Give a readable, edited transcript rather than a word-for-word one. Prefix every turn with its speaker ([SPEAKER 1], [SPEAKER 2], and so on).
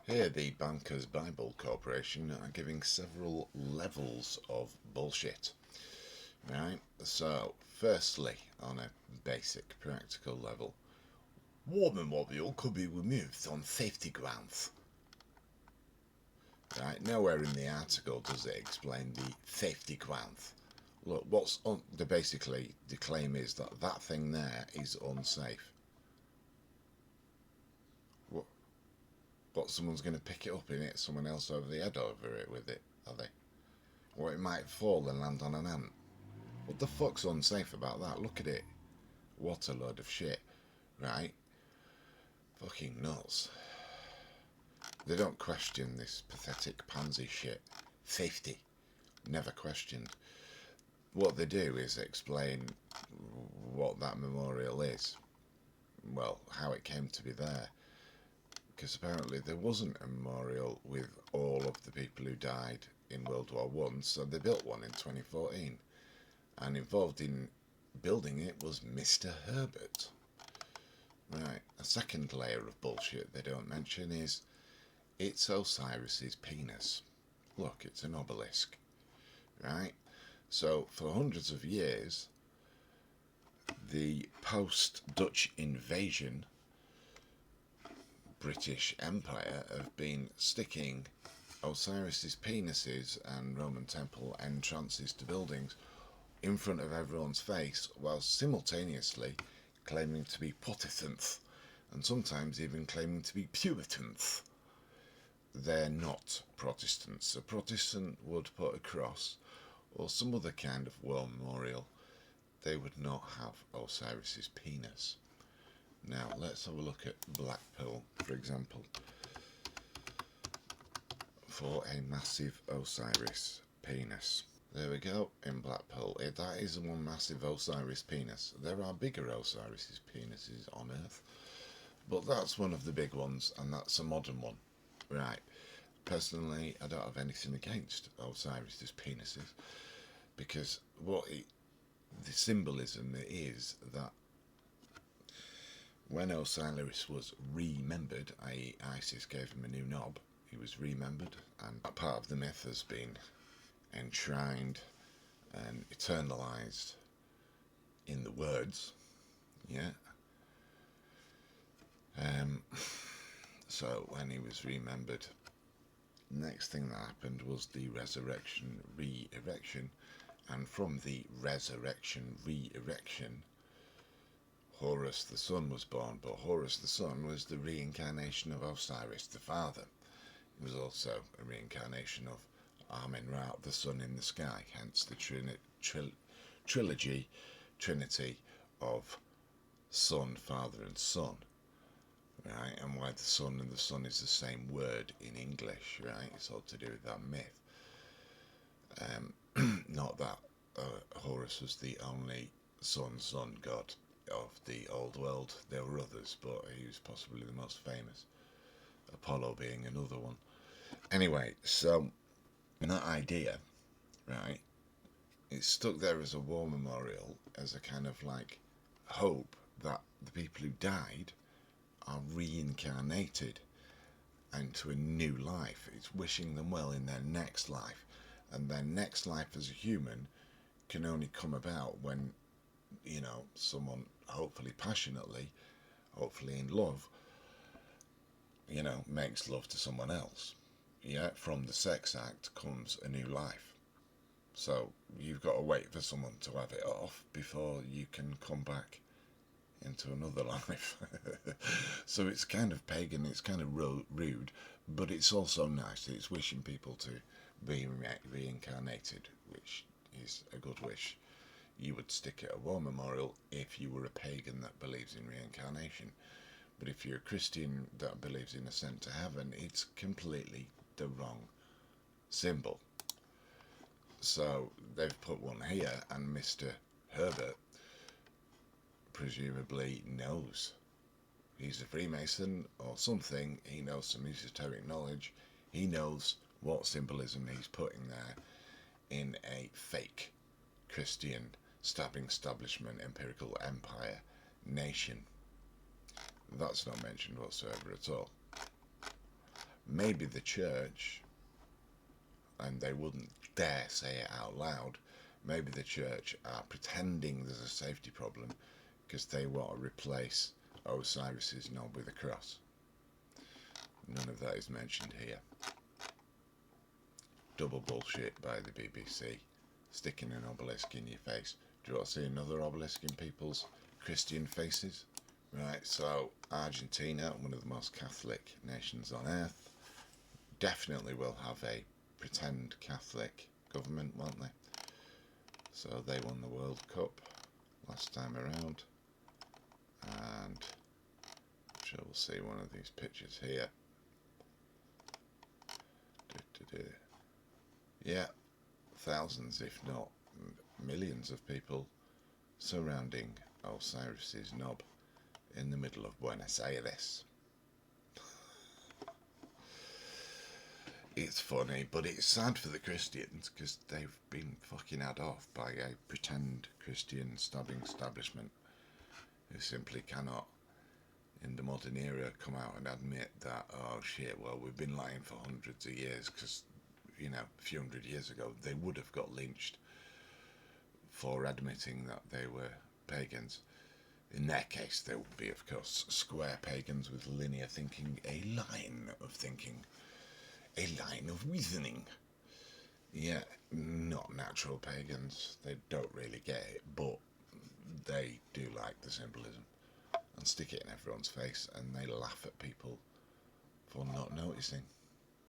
[SPEAKER 1] Here, the Bankers Bible Corporation are giving several levels of bullshit. Right? So, firstly, on a basic practical level, war memorial could be removed on safety grounds. Right? Nowhere in the article does it explain the safety grounds. Look, basically the claim is that that thing there is unsafe. What, someone's going to pick it up and hit someone else over the head over it with it, are they? Or it might fall and land on an ant. What the fuck's unsafe about that? Look at it. What a load of shit. Right? Fucking nuts. They don't question this pathetic pansy shit. Safety. Never questioned. What they do is explain what that memorial is. Well, how it came to be there. Because apparently there wasn't a memorial with all of the people who died in World War One, so they built one in 2014. And involved in building it was Mr. Herbert. Right, a second layer of bullshit they don't mention is it's Osiris's penis. Look, it's an obelisk. Right? So, for hundreds of years, the post-Dutch invasion British Empire have been sticking Osiris's penises and Roman temple entrances to buildings in front of everyone's face, while simultaneously claiming to be Protestants, and sometimes even claiming to be Puritans. They're not Protestants. A Protestant would put a cross or some other kind of war memorial. They would not have Osiris's penis. Now let's have a look at Blackpool, for example, for a massive Osiris penis. There we go, in Blackpool. That is one massive Osiris penis. There are bigger Osiris penises on Earth, but that's one of the big ones, and that's a modern one. Right. Personally, I don't have anything against Osiris's penises, because the symbolism is that when Osiris was remembered, i.e. Isis gave him a new knob, he was remembered, and that part of the myth has been enshrined and eternalized in the words, yeah. So when he was remembered, next thing that happened was the resurrection, re-erection, and from the resurrection, re-erection, Horus the son was born, but Horus the son was the reincarnation of Osiris the father. He was also a reincarnation of Amen-Ra, the sun in the sky, hence the trinity of son, father and son. Right, and why the sun and the sun is the same word in English, right? It's all to do with that myth. Not that Horus was the only sun god of the old world. There were others, but he was possibly the most famous. Apollo being another one. Anyway, so that idea, right, it's stuck there as a war memorial, as a kind of like hope that the people who died are reincarnated into a new life. It's wishing them well in their next life, and their next life as a human can only come about when, you know, someone hopefully passionately, hopefully in love, you know, makes love to someone else. Yeah, from the sex act comes a new life. So you've got to wait for someone to have it off before you can come back into another life. So it's kind of pagan, it's kind of rude, but it's also nice. It's wishing people to be reincarnated, which is a good wish. You would stick at a war memorial if you were a pagan that believes in reincarnation. But if you're a Christian that believes in ascent to heaven, it's completely the wrong symbol. So they've put one here, and Mr. Herbert presumably knows. He's a Freemason or something. He knows some esoteric knowledge. He knows what symbolism he's putting there in a fake Christian stabbing establishment, empirical empire nation. That's not mentioned whatsoever at all. maybe the church, and they wouldn't dare say it out loud, maybe the church are pretending there's a safety problem because they want to replace Osiris's knob with a cross. None of that is mentioned here. Double bullshit by the BBC, sticking an obelisk in your face. Do you want to see another obelisk in people's Christian faces? Right, so Argentina, one of the most Catholic nations on earth, definitely will have a pretend Catholic government, won't they? So they won the World Cup last time around, and I'm sure we'll see one of these pictures here. Yeah, thousands, if not millions of people surrounding Osiris's knob in the middle of Buenos Aires. It's funny, but it's sad for the Christians because they've been fucking had off by a pretend Christian stabbing establishment who simply cannot, in the modern era, come out and admit that, oh shit, well, we've been lying for hundreds of years, because, you know, a few hundred years ago they would have got lynched for admitting that they were pagans. In their case, they would be, of course, square pagans with linear thinking, a line of thinking, a line of reasoning. Yeah, not natural pagans. They don't really get it, but they do like the symbolism and stick it in everyone's face, and they laugh at people for not noticing.